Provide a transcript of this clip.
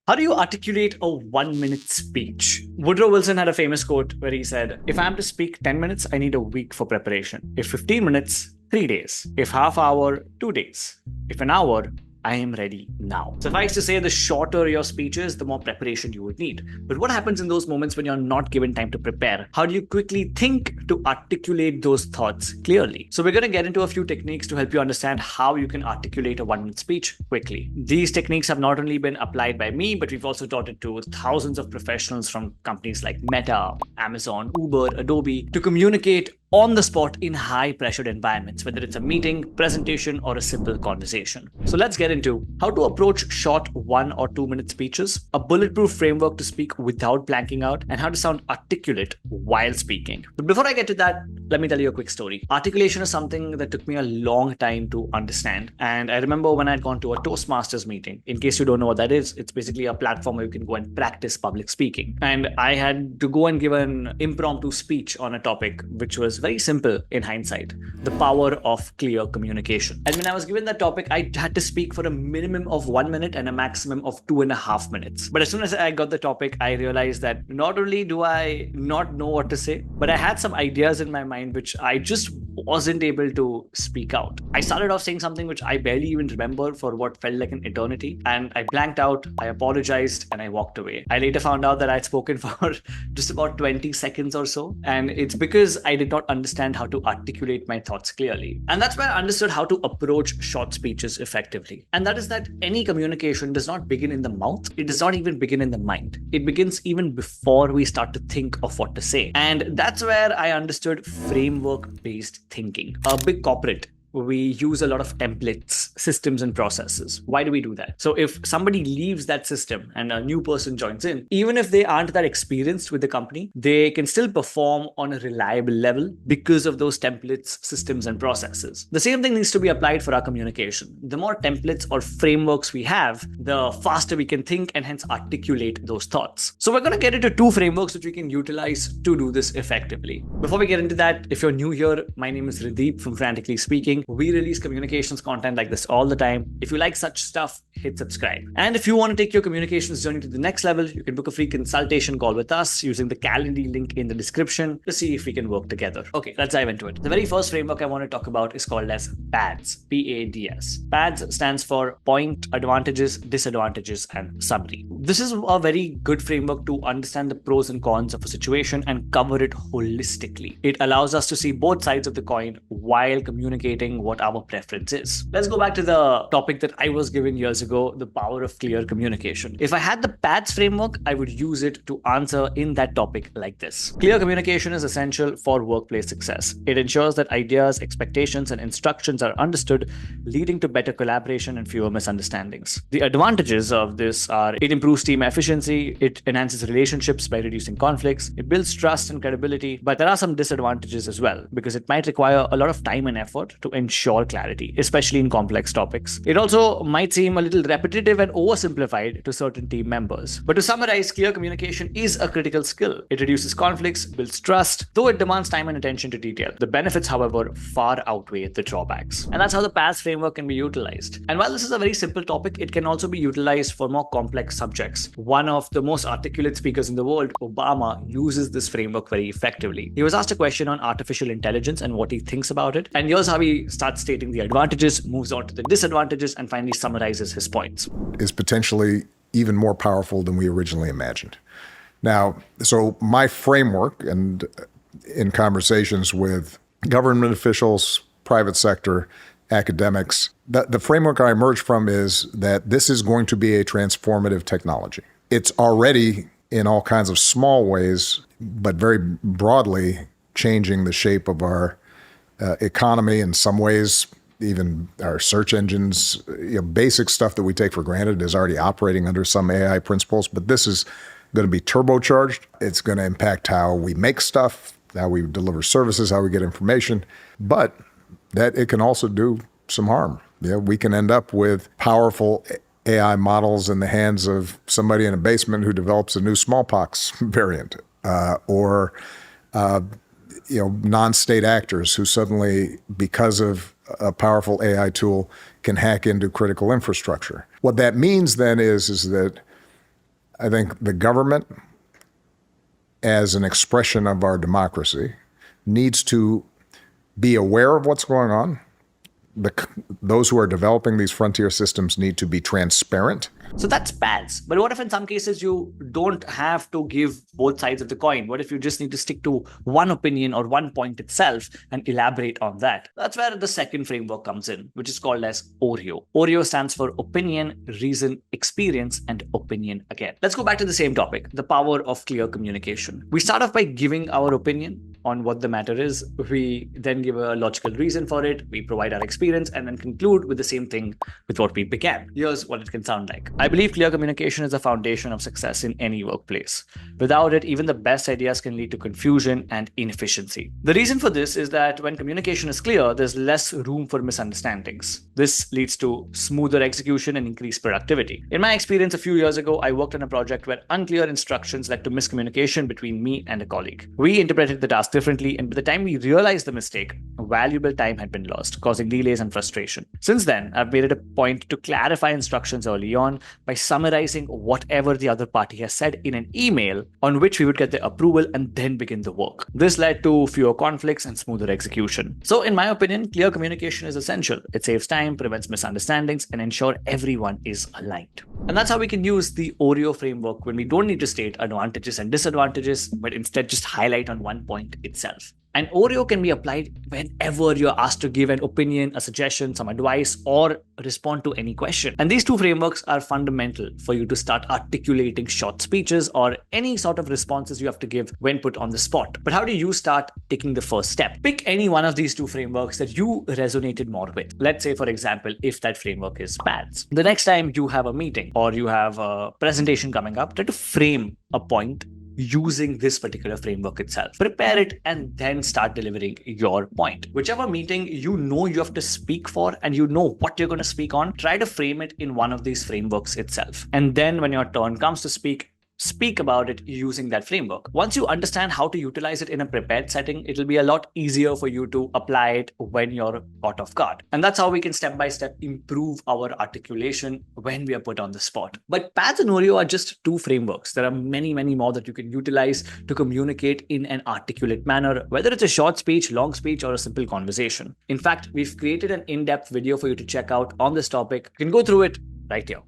How do you articulate a 1 minute speech? Woodrow Wilson had a famous quote where he said, "If I'm to speak 10 minutes, I need a week for preparation. If 15 minutes, 3 days. If half hour, 2 days. If an hour, I am ready now." Suffice to say, the shorter your speech is, the more preparation you would need. But what happens in those moments when you're not given time to prepare? How do you quickly think to articulate those thoughts clearly? So we're going to get into a few techniques to help you understand how you can articulate a 1 minute speech quickly. These techniques have not only been applied by me, but we've also taught it to thousands of professionals from companies like Meta, Amazon, Uber, Adobe to communicate on the spot in high pressured environments, whether it's a meeting, presentation, or a simple conversation. So let's get into how to approach short 1 or 2 minute speeches, a bulletproof framework to speak without blanking out, and how to sound articulate while speaking. But before I get to that, let me tell you a quick story. Articulation is something that took me a long time to understand. And I remember when I'd gone to a Toastmasters meeting. In case you don't know what that is, it's basically a platform where you can go and practice public speaking. And I had to go and give an impromptu speech on a topic which was very simple in hindsight: the power of clear communication. And when I was given that topic, I had to speak for a minimum of 1 minute and a maximum of 2.5 minutes. But as soon as I got the topic, I realized that not only do I not know what to say, but I had some ideas in my mind which I just wasn't able to speak out. I started off saying something which I barely even remember for what felt like an eternity, and I blanked out, I apologized, and I walked away. I later found out that I'd spoken for just about 20 seconds or so, and it's because I did not understand how to articulate my thoughts clearly. And that's where I understood how to approach short speeches effectively. And that is that any communication does not begin in the mouth. It does not even begin in the mind. It begins even before we start to think of what to say. And that's where I understood framework-based thinking. A big corporate, we use a lot of templates, systems, and processes. Why do we do that? So if somebody leaves that system and a new person joins in, even if they aren't that experienced with the company, they can still perform on a reliable level because of those templates, systems, and processes. The same thing needs to be applied for our communication. The more templates or frameworks we have, the faster we can think and hence articulate those thoughts. So we're going to get into two frameworks which we can utilize to do this effectively. Before we get into that, if you're new here, my name is Radeep from Frantically Speaking. We release communications content like this all the time. If you like such stuff, hit subscribe. And if you want to take your communications journey to the next level, you can book a free consultation call with us using the Calendly link in the description to see if we can work together. Okay, let's dive into it. The very first framework I want to talk about is called as PADS, P-A-D-S. PADS stands for Point, Advantages, Disadvantages, and Summary. This is a very good framework to understand the pros and cons of a situation and cover it holistically. It allows us to see both sides of the coin while communicating what our preference is. Let's go back to the topic that I was given years ago, the power of clear communication. If I had the PADS framework, I would use it to answer in that topic like this. Clear communication is essential for workplace success. It ensures that ideas, expectations, and instructions are understood, leading to better collaboration and fewer misunderstandings. The advantages of this are it improves team efficiency, it enhances relationships by reducing conflicts, it builds trust and credibility, but there are some disadvantages as well because it might require a lot of time and effort to ensure clarity, especially in complex topics. It also might seem a little repetitive and oversimplified to certain team members. But to summarize, clear communication is a critical skill. It reduces conflicts, builds trust, though it demands time and attention to detail. The benefits, however, far outweigh the drawbacks. And that's how the PADS framework can be utilized. And while this is a very simple topic, it can also be utilized for more complex subjects. One of the most articulate speakers in the world, Obama, uses this framework very effectively. He was asked a question on artificial intelligence and what he thinks about it. And here's how he starts stating the advantages, moves on to the disadvantages, and finally summarizes his points. Is potentially even more powerful than we originally imagined. Now, so my framework, and in conversations with government officials, private sector, academics, the framework I emerged from is that this is going to be a transformative technology. It's already, in all kinds of small ways, but very broadly, changing the shape of our economy. In some ways, even our search engines, basic stuff that we take for granted is already operating under some AI principles, but this is going to be turbocharged. It's going to impact how we make stuff, how we deliver services, how we get information, but that it can also do some harm. We can end up with powerful AI models in the hands of somebody in a basement who develops a new smallpox variant, or non-state actors who suddenly, because of a powerful AI tool, can hack into critical infrastructure. What that means then is that I think the government, as an expression of our democracy, needs to be aware of what's going on. Those who are developing these frontier systems need to be transparent. So that's paths. But what if in some cases you don't have to give both sides of the coin? What if you just need to stick to one opinion or one point itself and elaborate on that? That's where the second framework comes in, which is called as OREO. OREO stands for opinion, reason, experience, and opinion again. Let's go back to the same topic, the power of clear communication. We start off by giving our opinion on what the matter is. We then give a logical reason for it. We provide our experience and then conclude with the same thing with what we began. Here's what it can sound like. I believe clear communication is the foundation of success in any workplace. Without it, even the best ideas can lead to confusion and inefficiency. The reason for this is that when communication is clear, there's less room for misunderstandings. This leads to smoother execution and increased productivity. In my experience a few years ago, I worked on a project where unclear instructions led to miscommunication between me and a colleague. We interpreted the task differently, and by the time we realized the mistake, valuable time had been lost, causing delays and frustration. Since then, I've made it a point to clarify instructions early on by summarizing whatever the other party has said in an email on which we would get the approval and then begin the work. This led to fewer conflicts and smoother execution. So in my opinion, clear communication is essential. It saves time, prevents misunderstandings, and ensures everyone is aligned. And that's how we can use the OREO framework when we don't need to state advantages and disadvantages, but instead just highlight on one point itself. And OREO can be applied whenever you're asked to give an opinion, a suggestion, some advice, or respond to any question. And these two frameworks are fundamental for you to start articulating short speeches or any sort of responses you have to give when put on the spot. But how do you start taking the first step? Pick any one of these two frameworks that you resonated more with. Let's say, for example, if that framework is PATS. The next time you have a meeting or you have a presentation coming up, try to frame a point using this particular framework itself. Prepare it and then start delivering your point. Whichever meeting you know you have to speak for and you know what you're going to speak on, try to frame it in one of these frameworks itself. And then when your turn comes to speak about it using that framework. Once you understand how to utilize it in a prepared setting, it'll be a lot easier for you to apply it when you're caught off guard. And that's how we can step by step improve our articulation when we are put on the spot. But PATS and OREO are just two frameworks. There are many, many more that you can utilize to communicate in an articulate manner, whether it's a short speech, long speech, or a simple conversation. In fact, we've created an in-depth video for you to check out on this topic. You can go through it right here.